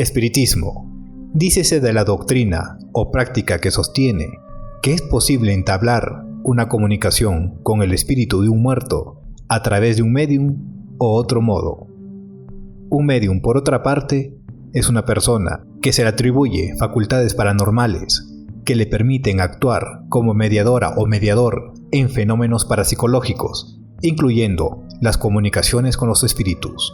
Espiritismo. Dícese de la doctrina o práctica que sostiene que es posible entablar una comunicación con el espíritu de un muerto a través de un médium o otro modo. Un médium, por otra parte, es una persona que se le atribuye facultades paranormales que le permiten actuar como mediadora o mediador en fenómenos parapsicológicos, incluyendo las comunicaciones con los espíritus.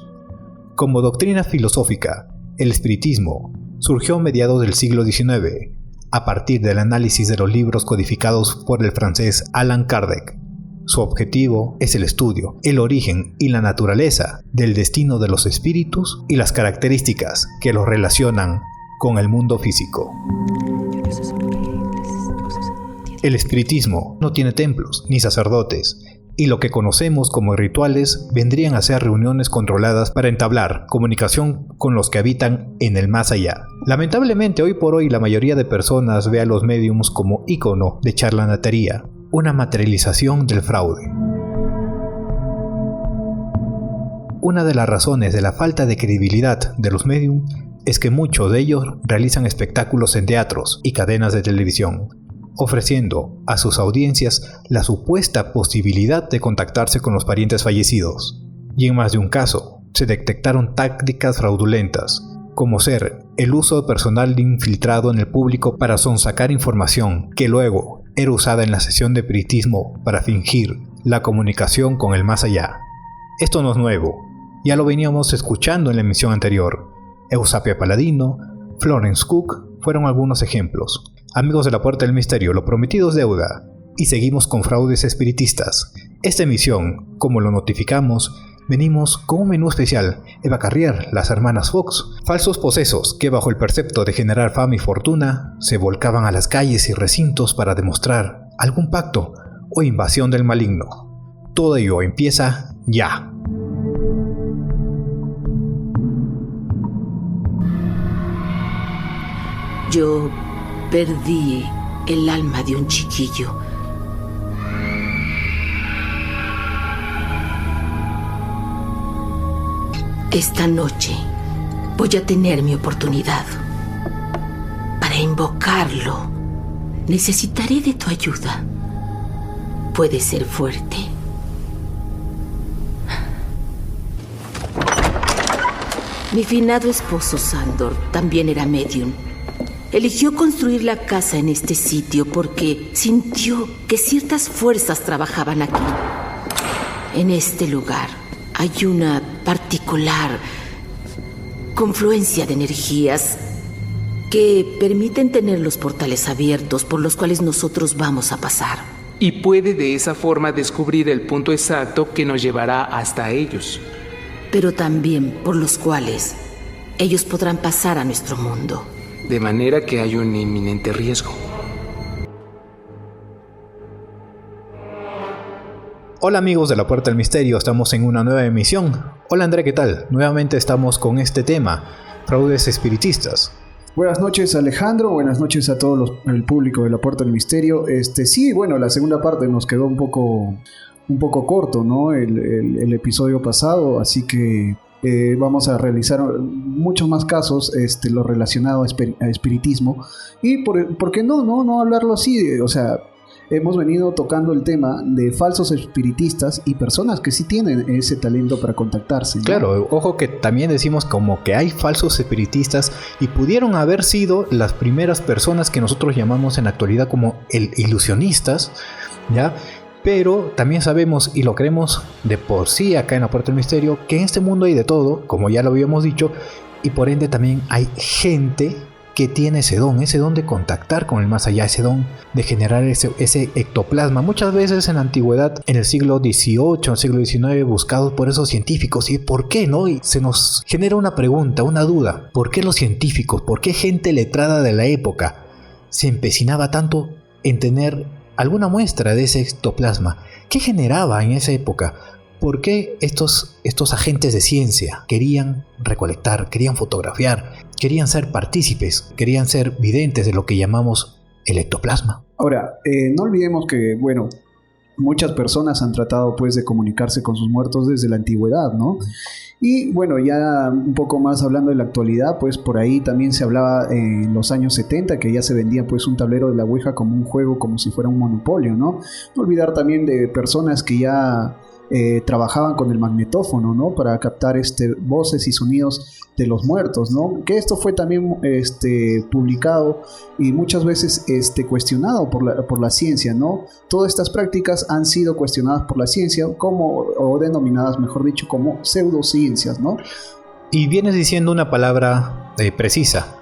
Como doctrina filosófica, el espiritismo surgió a mediados del siglo XIX, a partir del análisis de los libros codificados por el francés Allan Kardec. Su objetivo es el estudio, el origen y la naturaleza del destino de los espíritus y las características que los relacionan con el mundo físico. El espiritismo no tiene templos ni sacerdotes, y lo que conocemos como rituales vendrían a ser reuniones controladas para entablar comunicación con los que habitan en el más allá. Lamentablemente, hoy por hoy la mayoría de personas ve a los médiums como ícono de charlatanería, una materialización del fraude. Una de las razones de la falta de credibilidad de los médiums es que muchos de ellos realizan espectáculos en teatros y cadenas de televisión, ofreciendo a sus audiencias la supuesta posibilidad de contactarse con los parientes fallecidos. Y en más de un caso, se detectaron tácticas fraudulentas, como ser el uso de personal infiltrado en el público para sonsacar información que luego era usada en la sesión de espiritismo para fingir la comunicación con el más allá. Esto no es nuevo, ya lo veníamos escuchando en la emisión anterior. Eusapia Paladino, Florence Cook fueron algunos ejemplos. Amigos de la Puerta del Misterio, lo prometido es deuda, y seguimos con fraudes espiritistas. Esta emisión, como lo notificamos, venimos con un menú especial: Eva Carrier, las hermanas Fox, falsos posesos que bajo el precepto de generar fama y fortuna, se volcaban a las calles y recintos para demostrar algún pacto o invasión del maligno. Todo ello empieza ya. Yo perdí el alma de un chiquillo. Esta noche voy a tener mi oportunidad. Para invocarlo, necesitaré de tu ayuda. Puede ser fuerte. Mi finado esposo Sándor también era médium. Eligió construir la casa en este sitio porque sintió que ciertas fuerzas trabajaban aquí. En este lugar hay una particular confluencia de energías que permiten tener los portales abiertos por los cuales nosotros vamos a pasar. Y puede de esa forma descubrir el punto exacto que nos llevará hasta ellos. Pero también por los cuales ellos podrán pasar a nuestro mundo. De manera que hay un inminente riesgo. Hola amigos de la Puerta del Misterio, estamos en una nueva emisión. Hola André, ¿qué tal? Nuevamente estamos con este tema, fraudes espiritistas. Buenas noches Alejandro, buenas noches a todo el público de la Puerta del Misterio. Sí, bueno, la segunda parte nos quedó un poco corto, ¿no? El episodio pasado, así que vamos a realizar muchos más casos, lo relacionado a espiritismo. Y por qué no hablarlo así, o sea, hemos venido tocando el tema de falsos espiritistas y personas que sí tienen ese talento para contactarse, ¿no? Claro, ojo que también decimos como que hay falsos espiritistas y pudieron haber sido las primeras personas que nosotros llamamos en la actualidad como ilusionistas, ¿ya? Pero también sabemos y lo creemos de por sí acá en la Puerta del Misterio que en este mundo hay de todo, como ya lo habíamos dicho, y por ende también hay gente que tiene ese don de contactar con el más allá, ese don de generar ese ectoplasma. Muchas veces en la antigüedad, en el siglo XVIII, en el siglo XIX, buscados por esos científicos. ¿Y por qué no? Y se nos genera una pregunta, una duda. ¿Por qué los científicos, por qué gente letrada de la época se empecinaba tanto en tener alguna muestra de ese ectoplasma? ¿Qué generaba en esa época? ¿Por qué estos agentes de ciencia querían recolectar, querían fotografiar, querían ser partícipes, querían ser videntes de lo que llamamos el ectoplasma? Ahora, no olvidemos que, bueno, muchas personas han tratado pues de comunicarse con sus muertos desde la antigüedad, ¿no? Y bueno, ya un poco más hablando de la actualidad, pues por ahí también se hablaba en los años 70 que ya se vendía pues un tablero de la Ouija como un juego, como si fuera un monopolio, ¿no? No olvidar también de personas que ya trabajaban con el magnetófono, ¿no? Para captar voces y sonidos de los muertos, ¿no? Que esto fue también publicado y muchas veces cuestionado por la ciencia, ¿no? Todas estas prácticas han sido cuestionadas por la ciencia o denominadas, mejor dicho, como pseudociencias, ¿no? Y vienes diciendo una palabra precisa,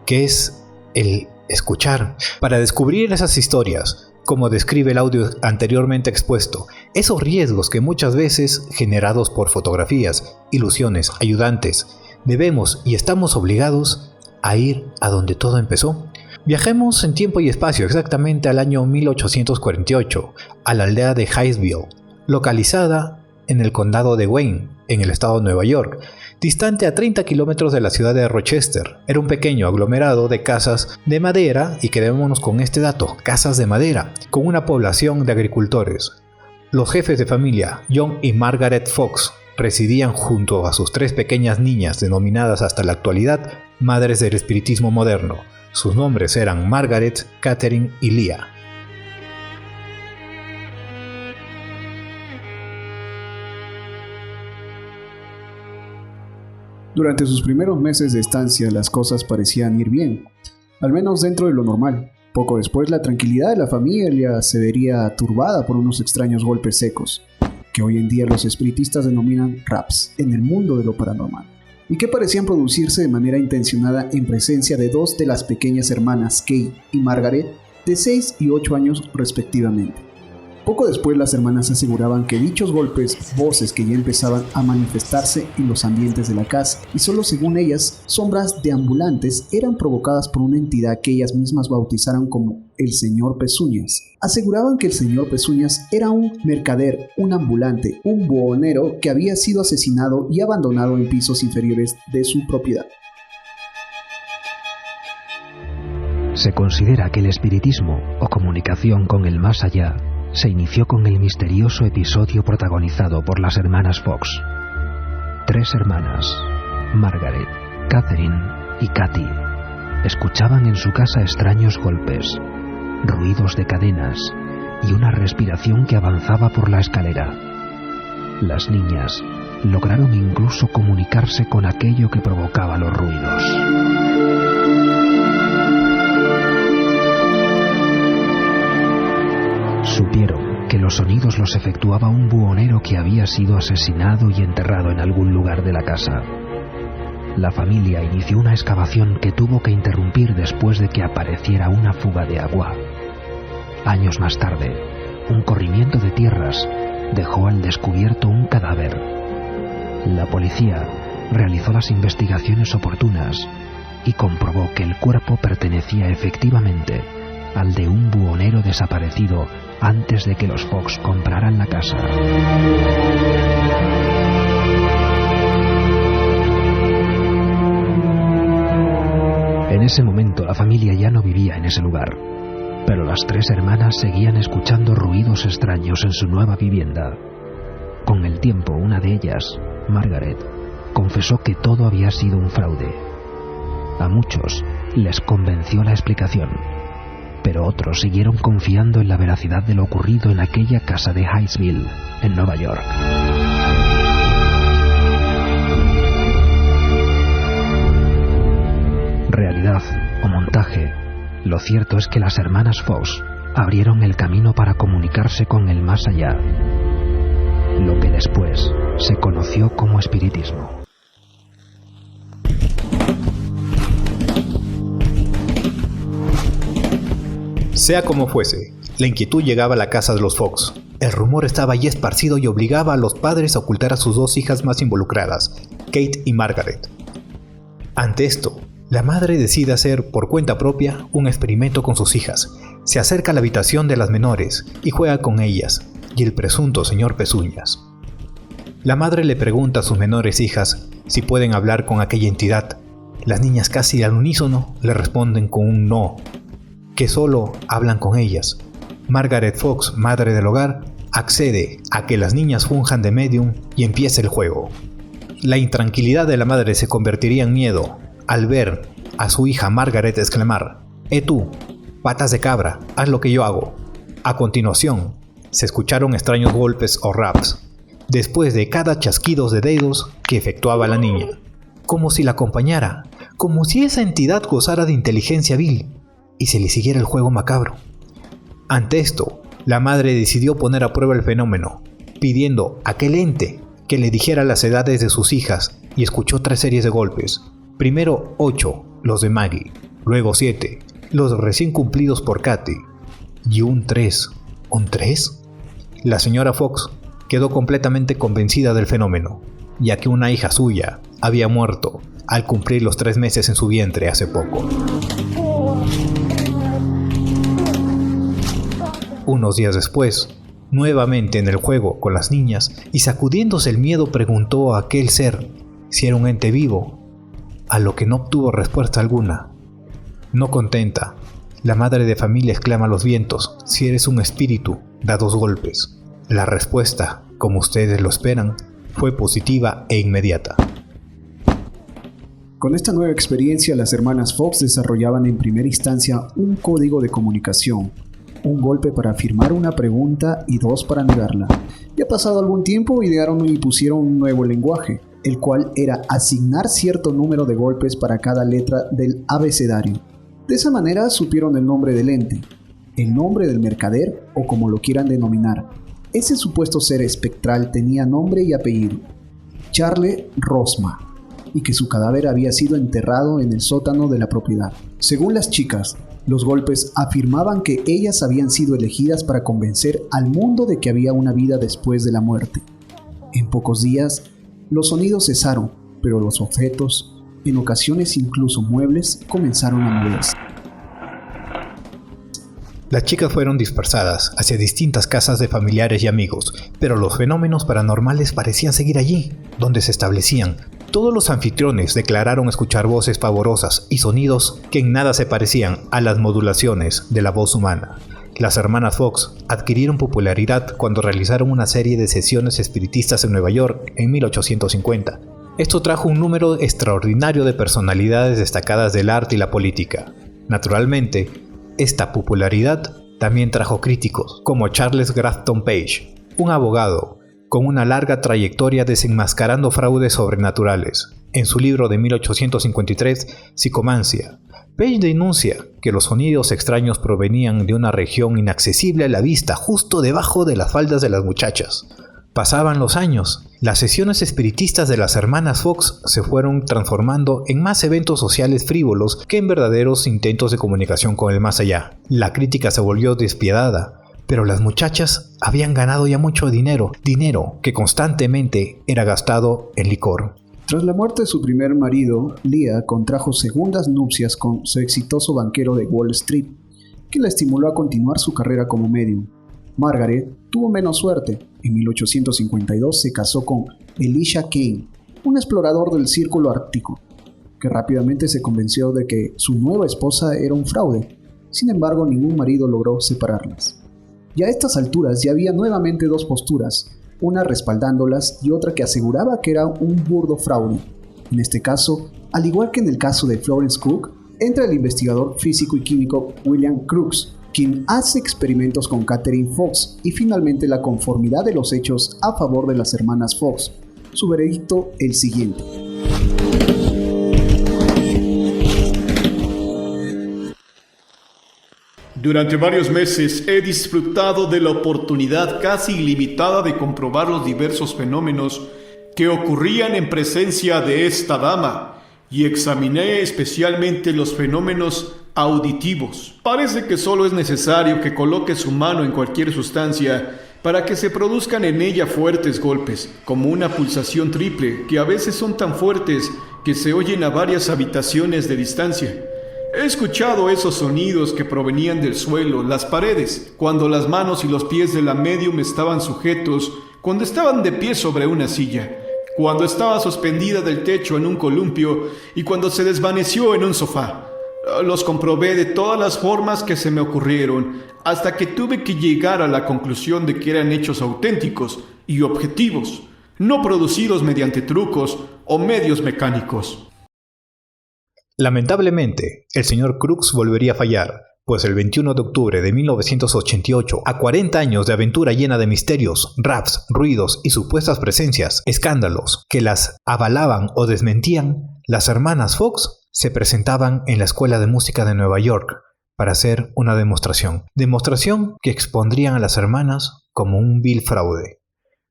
que es el escuchar. Para descubrir esas historias, como describe el audio anteriormente expuesto, esos riesgos que muchas veces, generados por fotografías, ilusiones, ayudantes, debemos y estamos obligados a ir a donde todo empezó. Viajemos en tiempo y espacio exactamente al año 1848, a la aldea de Hightsville, localizada en el condado de Wayne, en el estado de Nueva York, distante a 30 kilómetros de la ciudad de Rochester. Era un pequeño aglomerado de casas de madera, y quedémonos con este dato, casas de madera, con una población de agricultores. Los jefes de familia, John y Margaret Fox, residían junto a sus 3 pequeñas niñas, denominadas hasta la actualidad madres del espiritismo moderno. Sus nombres eran Margaret, Catherine y Leah. Durante sus primeros meses de estancia las cosas parecían ir bien, al menos dentro de lo normal. Poco después la tranquilidad de la familia se vería turbada por unos extraños golpes secos, que hoy en día los espiritistas denominan raps en el mundo de lo paranormal, y que parecían producirse de manera intencionada en presencia de 2 de las pequeñas hermanas Kate y Margaret, de 6 y 8 años respectivamente. Poco después las hermanas aseguraban que dichos golpes, voces que ya empezaban a manifestarse en los ambientes de la casa, y solo según ellas, sombras deambulantes eran provocadas por una entidad que ellas mismas bautizaron como el Señor Pezuñas. Aseguraban que el Señor Pezuñas era un mercader, un ambulante, un buhonero que había sido asesinado y abandonado en pisos inferiores de su propiedad. Se considera que el espiritismo o comunicación con el más allá se inició con el misterioso episodio protagonizado por las hermanas Fox. 3 hermanas, Margaret, Catherine y Katy, escuchaban en su casa extraños golpes, ruidos de cadenas y una respiración que avanzaba por la escalera. Las niñas lograron incluso comunicarse con aquello que provocaba los ruidos. Supieron que los sonidos los efectuaba un buhonero que había sido asesinado y enterrado en algún lugar de la casa. La familia inició una excavación que tuvo que interrumpir después de que apareciera una fuga de agua. Años más tarde, un corrimiento de tierras dejó al descubierto un cadáver. La policía realizó las investigaciones oportunas y comprobó que el cuerpo pertenecía efectivamente al de un buhonero desaparecido antes de que los Fox compraran la casa. En ese momento la familia ya no vivía en ese lugar, pero las 3 hermanas seguían escuchando ruidos extraños en su nueva vivienda. Con el tiempo, una de ellas, Margaret, confesó que todo había sido un fraude. A muchos les convenció la explicación, pero otros siguieron confiando en la veracidad de lo ocurrido en aquella casa de Hightsville, en Nueva York. Realidad o montaje, lo cierto es que las hermanas Fox abrieron el camino para comunicarse con el más allá, lo que después se conoció como espiritismo. Sea como fuese, la inquietud llegaba a la casa de los Fox. El rumor estaba allí esparcido y obligaba a los padres a ocultar a sus 2 hijas más involucradas, Kate y Margaret. Ante esto, la madre decide hacer por cuenta propia un experimento con sus hijas. Se acerca a la habitación de las menores y juega con ellas y el presunto señor Pezuñas. La madre le pregunta a sus menores hijas si pueden hablar con aquella entidad. Las niñas casi al unísono le responden con un no, que solo hablan con ellas. Margaret Fox, madre del hogar, accede a que las niñas funjan de medium y empiece el juego. La intranquilidad de la madre se convertiría en miedo al ver a su hija Margaret exclamar: tú, patas de cabra, haz lo que yo hago. A continuación, se escucharon extraños golpes o raps, después de cada chasquido de dedos que efectuaba la niña, como si la acompañara, como si esa entidad gozara de inteligencia vil y se le siguiera el juego macabro. Ante esto, la madre decidió poner a prueba el fenómeno, pidiendo a aquel ente que le dijera las edades de sus hijas, y escuchó 3 series de golpes. Primero 8, los de Maggie, luego 7, los recién cumplidos por Katy, y un 3. ¿Un 3? La señora Fox quedó completamente convencida del fenómeno, ya que una hija suya había muerto al cumplir los 3 meses en su vientre hace poco. Unos días después, nuevamente en el juego con las niñas y sacudiéndose el miedo, preguntó a aquel ser si era un ente vivo, a lo que no obtuvo respuesta alguna. No contenta, la madre de familia exclama a los vientos: si eres un espíritu, da 2 golpes. La respuesta, como ustedes lo esperan, fue positiva e inmediata. Con esta nueva experiencia, las hermanas Fox desarrollaban en primera instancia un código de comunicación: un golpe para afirmar una pregunta y 2 para negarla. Ya pasado algún tiempo, idearon y pusieron un nuevo lenguaje, el cual era asignar cierto número de golpes para cada letra del abecedario. De esa manera supieron el nombre del ente, el nombre del mercader o como lo quieran denominar. Ese supuesto ser espectral tenía nombre y apellido: Charles Rosma, y que su cadáver había sido enterrado en el sótano de la propiedad. Según las chicas, los golpes afirmaban que ellas habían sido elegidas para convencer al mundo de que había una vida después de la muerte. En pocos días, los sonidos cesaron, pero los objetos, en ocasiones incluso muebles, comenzaron a moverse. Las chicas fueron dispersadas hacia distintas casas de familiares y amigos, pero los fenómenos paranormales parecían seguir allí, donde se establecían. Todos los anfitriones declararon escuchar voces pavorosas y sonidos que en nada se parecían a las modulaciones de la voz humana. Las hermanas Fox adquirieron popularidad cuando realizaron una serie de sesiones espiritistas en Nueva York en 1850. Esto trajo un número extraordinario de personalidades destacadas del arte y la política. Naturalmente, esta popularidad también trajo críticos, como Charles Grafton Page, un abogado con una larga trayectoria desenmascarando fraudes sobrenaturales. En su libro de 1853, Psicomancia, Page denuncia que los sonidos extraños provenían de una región inaccesible a la vista, justo debajo de las faldas de las muchachas. Pasaban los años, las sesiones espiritistas de las hermanas Fox se fueron transformando en más eventos sociales frívolos que en verdaderos intentos de comunicación con el más allá. La crítica se volvió despiadada, pero las muchachas habían ganado ya mucho dinero que constantemente era gastado en licor. Tras la muerte de su primer marido, Leah contrajo segundas nupcias con su exitoso banquero de Wall Street, que la estimuló a continuar su carrera como medium. Margaret tuvo menos suerte. En 1852 se casó con Elisha Kane, un explorador del Círculo Ártico, que rápidamente se convenció de que su nueva esposa era un fraude. Sin embargo, ningún marido logró separarlas. Ya a estas alturas ya había nuevamente 2 posturas, una respaldándolas y otra que aseguraba que era un burdo fraude. En este caso, al igual que en el caso de Florence Cook, entra el investigador físico y químico William Crookes, quien hace experimentos con Catherine Fox, y finalmente la conformidad de los hechos a favor de las hermanas Fox. Su veredicto el siguiente: durante varios meses he disfrutado de la oportunidad casi ilimitada de comprobar los diversos fenómenos que ocurrían en presencia de esta dama, y examiné especialmente los fenómenos auditivos. Parece que solo es necesario que coloque su mano en cualquier sustancia para que se produzcan en ella fuertes golpes, como una pulsación triple, que a veces son tan fuertes que se oyen a varias habitaciones de distancia. He escuchado esos sonidos que provenían del suelo, las paredes, cuando las manos y los pies de la médium estaban sujetos, cuando estaban de pie sobre una silla, cuando estaba suspendida del techo en un columpio y cuando se desvaneció en un sofá. Los comprobé de todas las formas que se me ocurrieron, hasta que tuve que llegar a la conclusión de que eran hechos auténticos y objetivos, no producidos mediante trucos o medios mecánicos. Lamentablemente, el señor Crooks volvería a fallar, pues el 21 de octubre de 1988, a 40 años de aventura llena de misterios, raps, ruidos y supuestas presencias, escándalos que las avalaban o desmentían, las hermanas Fox se presentaban en la Escuela de Música de Nueva York para hacer una demostración que expondrían a las hermanas como un vil fraude.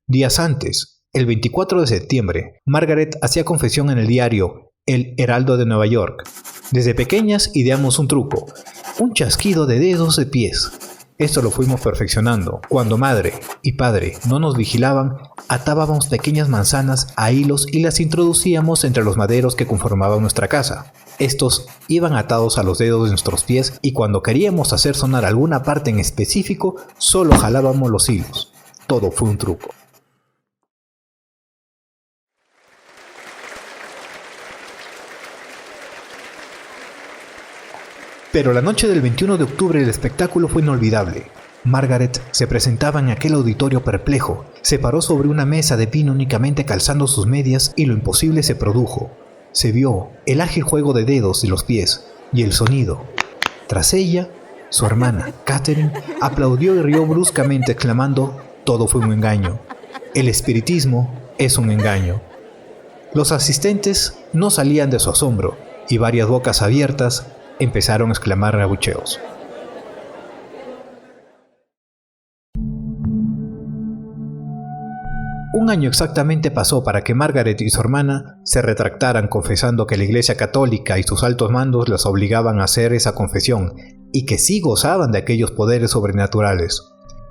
Días antes, el 24 de septiembre, Margaret hacía confesión en el diario El Heraldo de Nueva York. Desde pequeñas ideamos un truco, un chasquido de dedos de pies. Esto lo fuimos perfeccionando. Cuando madre y padre no nos vigilaban, atábamos pequeñas manzanas a hilos y las introducíamos entre los maderos que conformaban nuestra casa. Estos iban atados a los dedos de nuestros pies y cuando queríamos hacer sonar alguna parte en específico, solo jalábamos los hilos. Todo fue un truco. Pero la noche del 21 de octubre el espectáculo fue inolvidable. Margaret se presentaba en aquel auditorio perplejo, se paró sobre una mesa de pino únicamente calzando sus medias y lo imposible se produjo. Se vio el ágil juego de dedos y los pies y el sonido. Tras ella, su hermana, Catherine, aplaudió y rió bruscamente exclamando: todo fue un engaño. El espiritismo es un engaño. Los asistentes no salían de su asombro y varias bocas abiertas empezaron a exclamar abucheos. Un año exactamente pasó para que Margaret y su hermana se retractaran confesando que la Iglesia Católica y sus altos mandos las obligaban a hacer esa confesión y que sí gozaban de aquellos poderes sobrenaturales.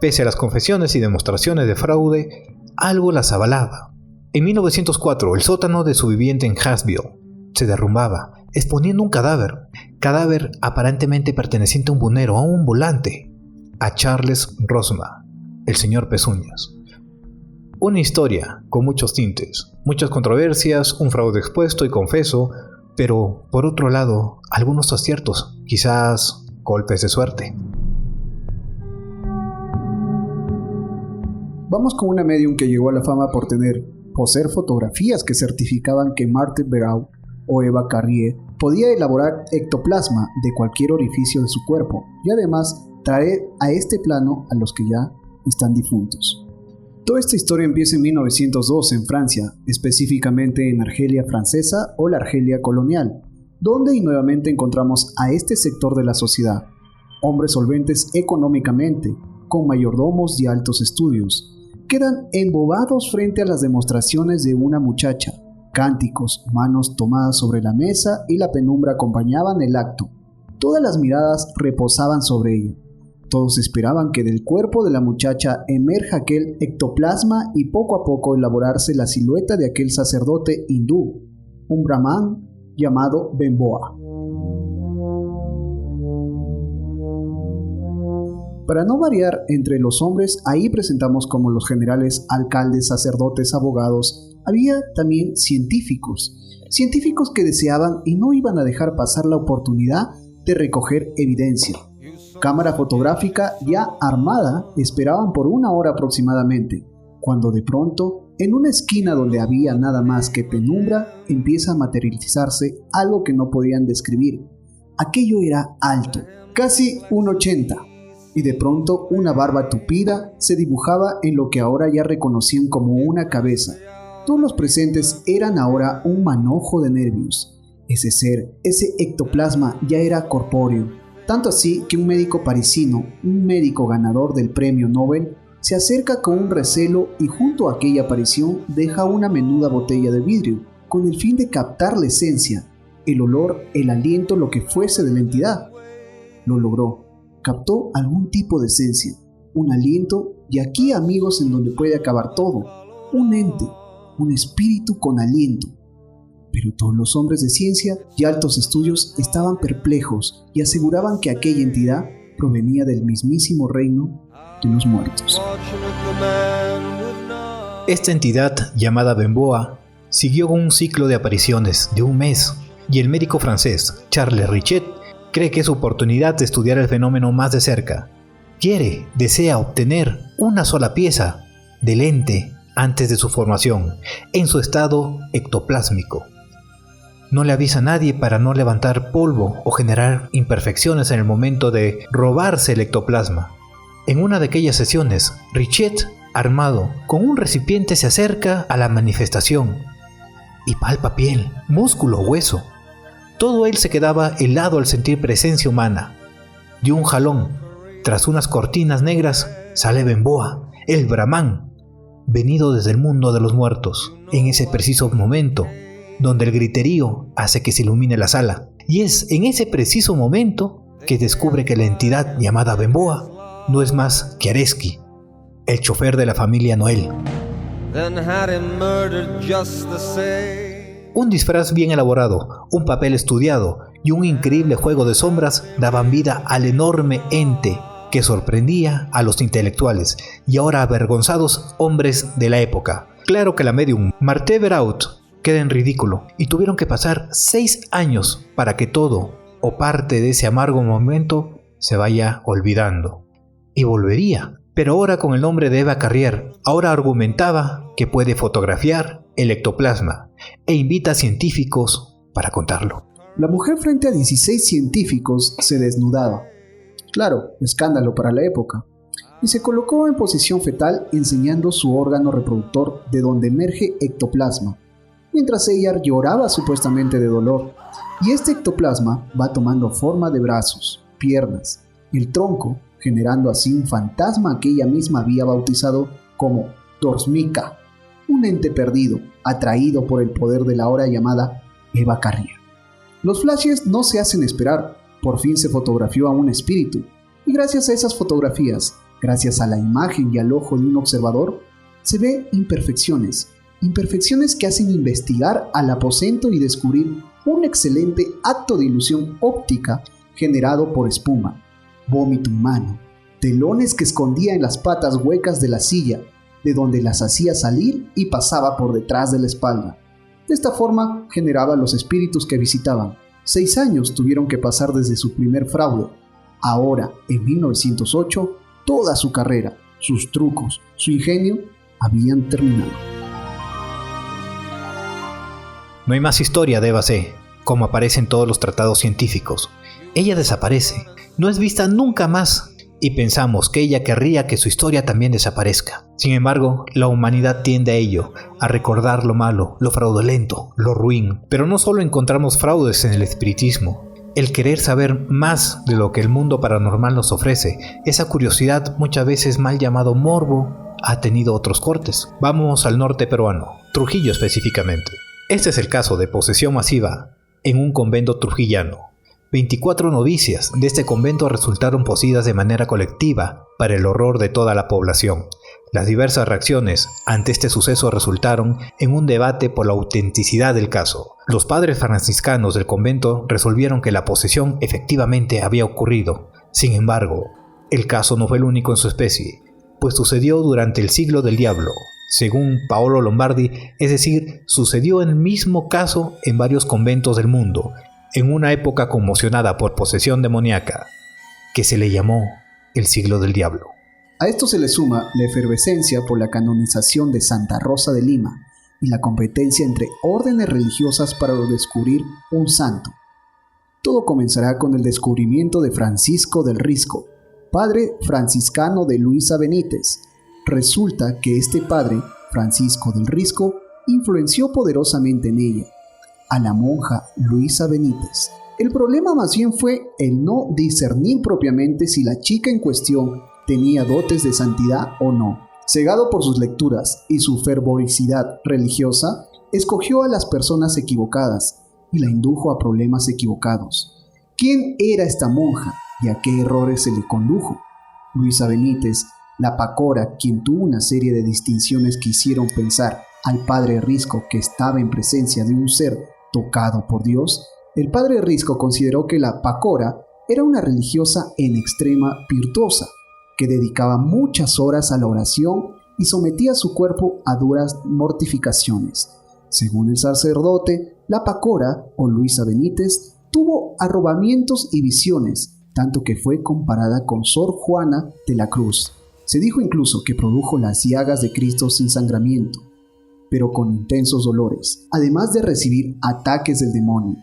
Pese a las confesiones y demostraciones de fraude, algo las avalaba. En 1904, el sótano de su vivienda en Huntsville se derrumbaba, exponiendo un cadáver aparentemente perteneciente a un buhonero, a un volante, a Charles Rosma, el señor Pezuñas. Una historia con muchos tintes, muchas controversias, un fraude expuesto y confeso, pero por otro lado, algunos aciertos, quizás golpes de suerte. Vamos con una medium que llegó a la fama por poseer fotografías que certificaban que Marthe Barrault o Eva Carrier podía elaborar ectoplasma de cualquier orificio de su cuerpo y además traer a este plano a los que ya están difuntos. Toda esta historia empieza en 1902 en Francia, específicamente en Argelia francesa o la Argelia colonial, donde y nuevamente encontramos a este sector de la sociedad, hombres solventes económicamente, con mayordomos y altos estudios, quedan embobados frente a las demostraciones de una muchacha. Cánticos, manos tomadas sobre la mesa y la penumbra acompañaban el acto. Todas las miradas reposaban sobre ella. Todos esperaban que del cuerpo de la muchacha emerja aquel ectoplasma y poco a poco elaborarse la silueta de aquel sacerdote hindú, un brahman llamado Benboa. Para no variar entre los hombres, ahí presentamos como los generales, alcaldes, sacerdotes, abogados. Había también científicos que deseaban y no iban a dejar pasar la oportunidad de recoger evidencia. Cámara fotográfica ya armada esperaban por 1 hora aproximadamente, cuando de pronto, en una esquina donde había nada más que penumbra, empieza a materializarse algo que no podían describir. Aquello era alto, casi 1,80, y de pronto una barba tupida se dibujaba en lo que ahora ya reconocían como una cabeza. Todos los presentes eran ahora un manojo de nervios. Ese ser, ese ectoplasma ya era corpóreo, tanto así que un médico parisino, un médico ganador del premio Nobel, se acerca con un recelo y junto a aquella aparición deja una menuda botella de vidrio, con el fin de captar la esencia, el olor, el aliento, lo que fuese de la entidad. Lo logró, captó algún tipo de esencia, un aliento, y aquí, amigos, en donde puede acabar todo, un ente, un espíritu con aliento. Pero todos los hombres de ciencia y altos estudios estaban perplejos y aseguraban que aquella entidad provenía del mismísimo reino de los muertos. Esta entidad, llamada Benboa, siguió un ciclo de apariciones de 1 mes, y el médico francés Charles Richet Cree que es su oportunidad de estudiar el fenómeno más de cerca. Desea obtener una sola pieza del ente antes de su formación, en su estado ectoplásmico. No le avisa a nadie para no levantar polvo o generar imperfecciones en el momento de robarse el ectoplasma. En una de aquellas sesiones, Richet, armado con un recipiente, se acerca a la manifestación y palpa piel, músculo, hueso. Todo él se quedaba helado al sentir presencia humana. Dio un jalón. Tras unas cortinas negras sale Benboa, el Brahman, venido desde el mundo de los muertos, en ese preciso momento donde el griterío hace que se ilumine la sala. Y es en ese preciso momento que descubre que la entidad llamada Benboa no es más que Areski, el chofer de la familia Noel. Un disfraz bien elaborado, un papel estudiado y un increíble juego de sombras daban vida al enorme ente que sorprendía a los intelectuales y ahora avergonzados hombres de la época. Claro que la medium Marthe Veraut queda en ridículo y tuvieron que pasar 6 años para que todo o parte de ese amargo momento se vaya olvidando. Y volvería, pero ahora con el nombre de Eva Carrier. Ahora argumentaba que puede fotografiar el ectoplasma e invita a científicos para contarlo. La mujer frente a 16 científicos se desnudaba. Claro, escándalo para la época. Y se colocó en posición fetal enseñando su órgano reproductor de donde emerge ectoplasma, mientras ella lloraba supuestamente de dolor. Y este ectoplasma va tomando forma de brazos, piernas, el tronco, generando así un fantasma que ella misma había bautizado como Dorsmika, un ente perdido, atraído por el poder de la ahora llamada Eva Carrier. Los flashes no se hacen esperar. Por fin se fotografió a un espíritu, y gracias a esas fotografías, gracias a la imagen y al ojo de un observador, se ve imperfecciones que hacen investigar al aposento y descubrir un excelente acto de ilusión óptica generado por espuma, vómito humano, telones que escondía en las patas huecas de la silla, de donde las hacía salir y pasaba por detrás de la espalda. De esta forma generaba los espíritus que visitaban. 6 años tuvieron que pasar desde su primer fraude. Ahora, en 1908, toda su carrera, sus trucos, su ingenio, habían terminado. No hay más historia de Eva C., como aparece en todos los tratados científicos. Ella desaparece, no es vista nunca más, y pensamos que ella querría que su historia también desaparezca. Sin embargo, la humanidad tiende a ello, a recordar lo malo, lo fraudulento, lo ruin. Pero no solo encontramos fraudes en el espiritismo. El querer saber más de lo que el mundo paranormal nos ofrece, esa curiosidad, muchas veces mal llamado morbo, ha tenido otros cortes. Vamos al norte peruano, Trujillo específicamente. Este es el caso de posesión masiva en un convento trujillano. 24 novicias de este convento resultaron poseídas de manera colectiva para el horror de toda la población. Las diversas reacciones ante este suceso resultaron en un debate por la autenticidad del caso. Los padres franciscanos del convento resolvieron que la posesión efectivamente había ocurrido. Sin embargo, el caso no fue el único en su especie, pues sucedió durante el siglo del diablo. Según Paolo Lombardi, es decir, sucedió el mismo caso en varios conventos del mundo, en una época conmocionada por posesión demoníaca, que se le llamó el siglo del diablo. A esto se le suma la efervescencia por la canonización de Santa Rosa de Lima y la competencia entre órdenes religiosas para descubrir un santo. Todo comenzará con el descubrimiento de Francisco del Risco, padre franciscano de Luisa Benítez. Resulta que este padre, Francisco del Risco, influenció poderosamente en ella, a la monja Luisa Benítez. El problema más bien fue el no discernir propiamente si la chica en cuestión tenía dotes de santidad o no. Cegado por sus lecturas y su fervorosidad religiosa, escogió a las personas equivocadas y la indujo a problemas equivocados. ¿Quién era esta monja y a qué errores se le condujo? Luisa Benítez, la pacora, quien tuvo una serie de distinciones que hicieron pensar al padre Risco que estaba en presencia de un ser tocado por Dios. El padre Risco consideró que la pacora era una religiosa en extrema virtuosa, que dedicaba muchas horas a la oración y sometía su cuerpo a duras mortificaciones. Según el sacerdote, la pacora, o Luisa Benítez, tuvo arrobamientos y visiones, tanto que fue comparada con Sor Juana de la Cruz. Se dijo incluso que produjo las llagas de Cristo sin sangramiento, pero con intensos dolores, además de recibir ataques del demonio.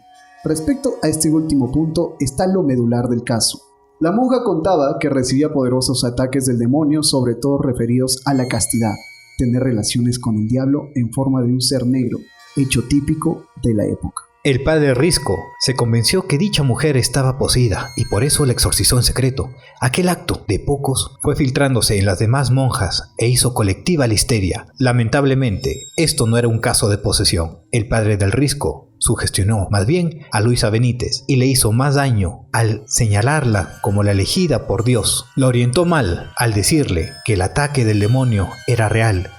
Respecto a este último punto está lo medular del caso. La monja contaba que recibía poderosos ataques del demonio, sobre todo referidos a la castidad, tener relaciones con el diablo en forma de un ser negro, hecho típico de la época. El padre Risco se convenció que dicha mujer estaba poseída y por eso la exorcizó en secreto. Aquel acto, de pocos, fue filtrándose en las demás monjas e hizo colectiva la histeria. Lamentablemente, esto no era un caso de posesión. El padre del Risco sugestionó más bien a Luisa Benítez y le hizo más daño al señalarla como la elegida por Dios. La orientó mal al decirle que el ataque del demonio era real.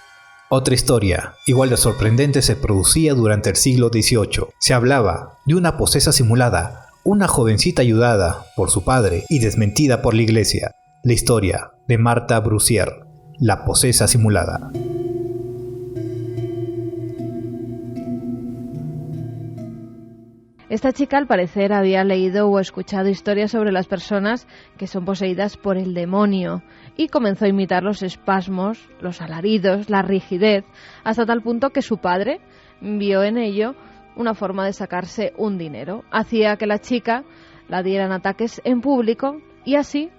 Otra historia, igual de sorprendente, se producía durante el siglo XVIII. Se hablaba de una posesa simulada, una jovencita ayudada por su padre y desmentida por la iglesia. La historia de Martha Brussier, la posesa simulada. Esta chica al parecer había leído o escuchado historias sobre las personas que son poseídas por el demonio y comenzó a imitar los espasmos, los alaridos, la rigidez, hasta tal punto que su padre vio en ello una forma de sacarse un dinero. Hacía que la chica la dieran ataques en público y así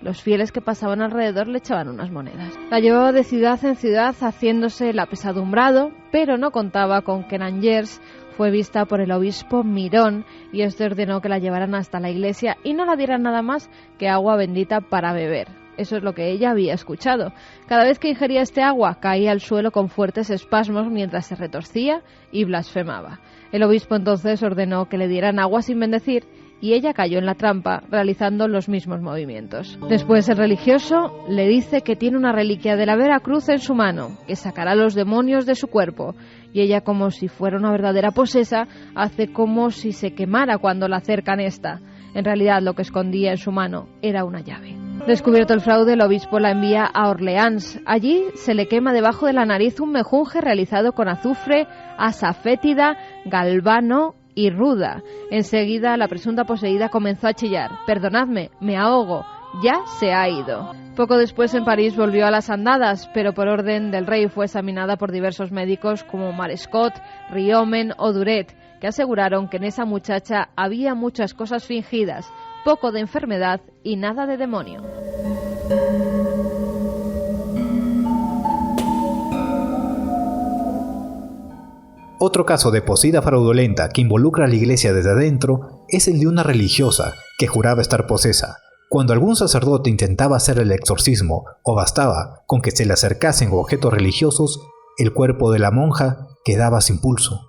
los fieles que pasaban alrededor le echaban unas monedas. La llevaba de ciudad en ciudad haciéndose el apesadumbrado, pero no contaba con que en Angers fue vista por el obispo Mirón y este ordenó que la llevaran hasta la iglesia y no la dieran nada más que agua bendita para beber. Eso es lo que ella había escuchado. Cada vez que ingería este agua caía al suelo con fuertes espasmos mientras se retorcía y blasfemaba. El obispo entonces ordenó que le dieran agua sin bendecir y ella cayó en la trampa realizando los mismos movimientos. Después el religioso le dice que tiene una reliquia de la Vera Cruz en su mano, que sacará los demonios de su cuerpo, y ella, como si fuera una verdadera posesa, hace como si se quemara cuando la acercan esta. En realidad lo que escondía en su mano era una llave. Descubierto el fraude, el obispo la envía a Orleans. Allí se le quema debajo de la nariz un mejunje realizado con azufre, asa fétida, galvano y ruda. Enseguida la presunta poseída comenzó a chillar: «Perdonadme, me ahogo, ya se ha ido». Poco después en París volvió a las andadas, pero por orden del rey fue examinada por diversos médicos como Marescot, Riomen o Duret, que aseguraron que en esa muchacha había muchas cosas fingidas, poco de enfermedad y nada de demonio. Otro caso de poseída fraudulenta que involucra a la iglesia desde adentro es el de una religiosa que juraba estar posesa. Cuando algún sacerdote intentaba hacer el exorcismo o bastaba con que se le acercasen objetos religiosos, el cuerpo de la monja quedaba sin pulso.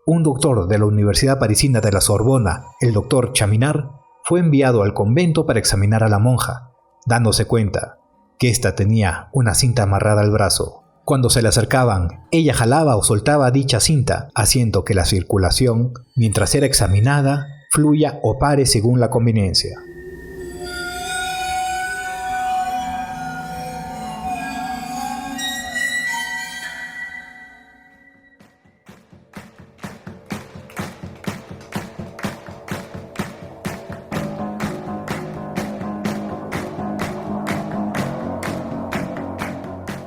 Un doctor de la Universidad Parisina de la Sorbona, el doctor Chaminard, fue enviado al convento para examinar a la monja, dándose cuenta que ésta tenía una cinta amarrada al brazo. Cuando se le acercaban, ella jalaba o soltaba dicha cinta, haciendo que la circulación, mientras era examinada, fluya o pare según la conveniencia.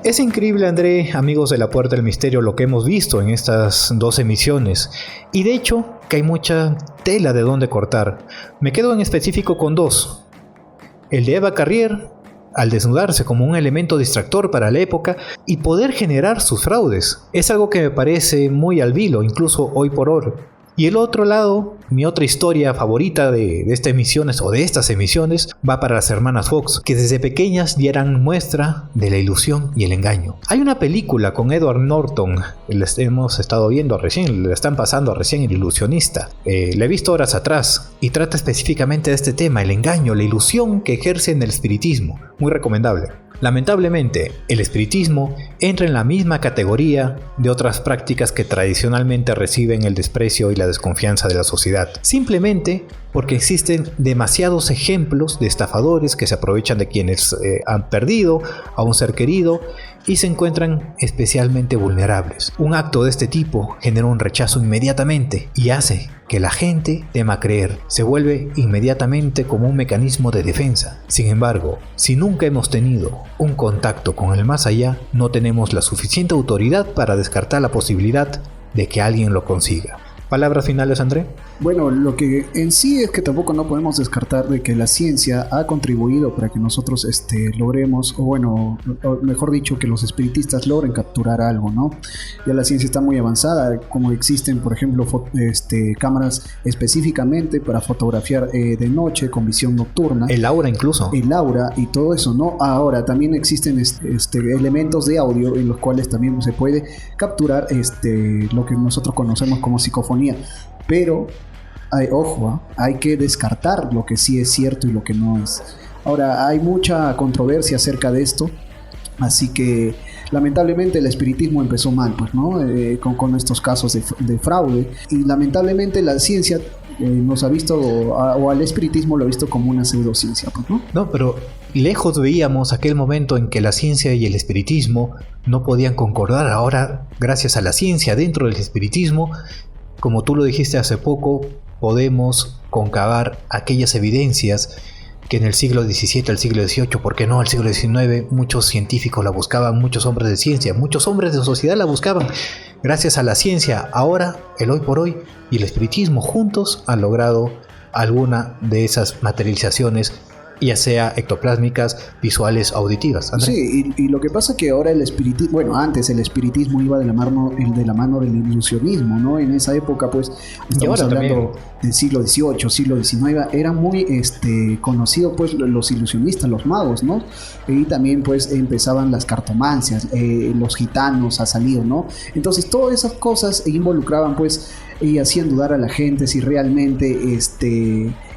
Es increíble, André, amigos de La Puerta del Misterio, lo que hemos visto en estas dos emisiones. Y de hecho, que hay mucha tela de dónde cortar. Me quedo en específico con dos. El de Eva Carrier, al desnudarse como un elemento distractor para la época y poder generar sus fraudes. Es algo que me parece muy al vilo, incluso hoy por hoy. Y el otro lado, mi otra historia favorita de estas emisiones o de estas emisiones va para las hermanas Fox, que desde pequeñas dieran muestra de la ilusión y el engaño. Hay una película con Edward Norton, la hemos estado viendo recién, la están pasando recién, El Ilusionista. La he visto horas atrás y trata específicamente de este tema, el engaño, la ilusión que ejerce en el espiritismo. Muy recomendable. Lamentablemente, el espiritismo entra en la misma categoría de otras prácticas que tradicionalmente reciben el desprecio y la desconfianza de la sociedad, simplemente porque existen demasiados ejemplos de estafadores que se aprovechan de quienes han perdido a un ser querido y se encuentran especialmente vulnerables. Un acto de este tipo genera un rechazo inmediatamente y hace que la gente tema creer, se vuelve inmediatamente como un mecanismo de defensa. Sin embargo, si nunca hemos tenido un contacto con el más allá, no tenemos la suficiente autoridad para descartar la posibilidad de que alguien lo consiga. ¿Palabras finales, André? Bueno, lo que en sí es que tampoco no podemos descartar de que la ciencia ha contribuido para que nosotros logremos, o mejor dicho, que los espiritistas logren capturar algo, ¿no? Ya la ciencia está muy avanzada, como existen, por ejemplo, cámaras específicamente para fotografiar de noche con visión nocturna. El aura incluso. El aura y todo eso, ¿no? Ahora también existen elementos de audio en los cuales también se puede capturar lo que nosotros conocemos como psicofonía. Pero hay que descartar lo que sí es cierto y lo que no es. Ahora, hay mucha controversia acerca de esto, así que lamentablemente el espiritismo empezó mal, pues, ¿no? Con estos casos de fraude, y lamentablemente la ciencia nos ha visto, o al espiritismo lo ha visto como una pseudociencia, pues, ¿no? No, pero lejos veíamos aquel momento en que la ciencia y el espiritismo no podían concordar. Ahora, gracias a la ciencia dentro del espiritismo, como tú lo dijiste hace poco, podemos concavar aquellas evidencias que en el siglo XVII, el siglo XVIII, ¿por qué no el siglo XIX? Muchos científicos la buscaban, muchos hombres de ciencia, muchos hombres de sociedad la buscaban. Gracias a la ciencia, ahora, el hoy por hoy y el espiritismo juntos han logrado alguna de esas materializaciones, ya sea ectoplásmicas, visuales, auditivas. ¿André? Sí, y lo que pasa es que ahora el espiritismo, bueno, antes el espiritismo iba de la mano del ilusionismo, ¿no? En esa época, pues, estamos hablando también del siglo XVIII, siglo XIX, era muy conocido, pues, los ilusionistas, los magos, ¿no? Y también, pues, empezaban las cartomancias, los gitanos a salir, ¿no? Entonces, todas esas cosas involucraban, pues, y hacían dudar a la gente si realmente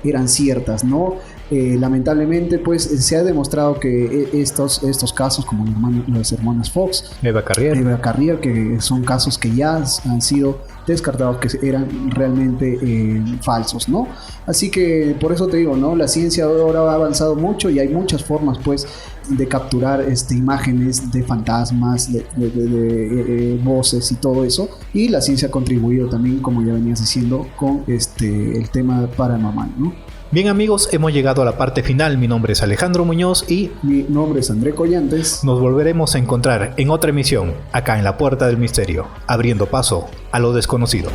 eran ciertas, ¿no? Lamentablemente, pues, se ha demostrado que estos casos, como las hermanas Fox, Eva Carrier, que son casos que ya han sido descartados, que eran realmente falsos, ¿no? Así que por eso te digo, ¿no? La ciencia ahora ha avanzado mucho y hay muchas formas, pues, de capturar imágenes de fantasmas, de voces y todo eso, y la ciencia ha contribuido también, como ya venías diciendo, con el tema paranormal, ¿no? Bien, amigos, hemos llegado a la parte final. Mi nombre es Alejandro Muñoz y mi nombre es André Collantes. Nos volveremos a encontrar en otra emisión, acá en La Puerta del Misterio, abriendo paso a lo desconocido.